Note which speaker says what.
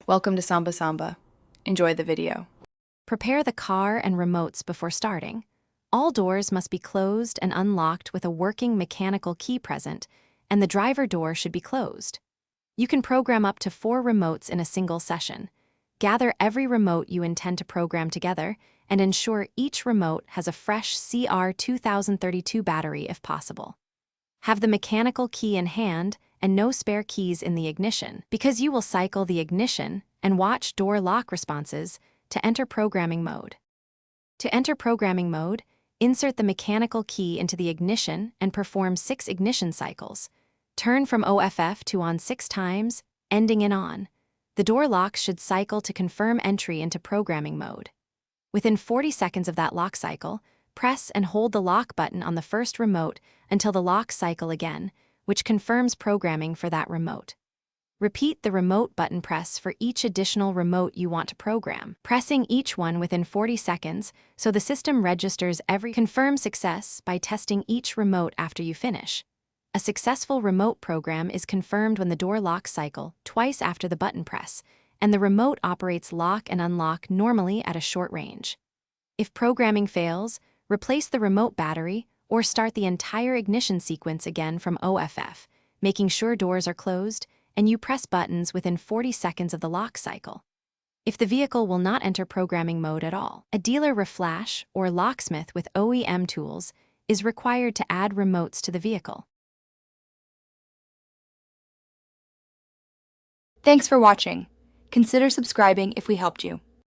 Speaker 1: Welcome to Samba Samba. Enjoy the video.
Speaker 2: Prepare the car and remotes before starting. All doors must be closed and unlocked with a working mechanical key present, and the driver door should be closed. You can program up to 4 remotes in a single session. Gather every remote you intend to program together and ensure each remote has a fresh CR2032 battery if possible. Have the mechanical key in hand and no spare keys in the ignition, because you will cycle the ignition and watch door lock responses to enter programming mode. To enter programming mode, insert the mechanical key into the ignition and perform 6 ignition cycles. Turn from OFF to on 6 times, ending in on. The door lock should cycle to confirm entry into programming mode. Within 40 seconds of that lock cycle, press and hold the lock button on the first remote until the lock cycle again, which confirms programming for that remote. Repeat the remote button press for each additional remote you want to program, pressing each one within 40 seconds so the system registers every. Confirm success by testing each remote after you finish. A successful remote program is confirmed when the door lock cycle twice after the button press, and the remote operates lock and unlock normally at a short range. If programming fails, replace the remote battery or start the entire ignition sequence again from OFF, making sure doors are closed and you press buttons within 40 seconds of the lock cycle. If the vehicle will not enter programming mode at all, a dealer reflash or locksmith with OEM tools is required to add remotes to the vehicle.
Speaker 1: Thanks for watching. Consider subscribing if we helped you.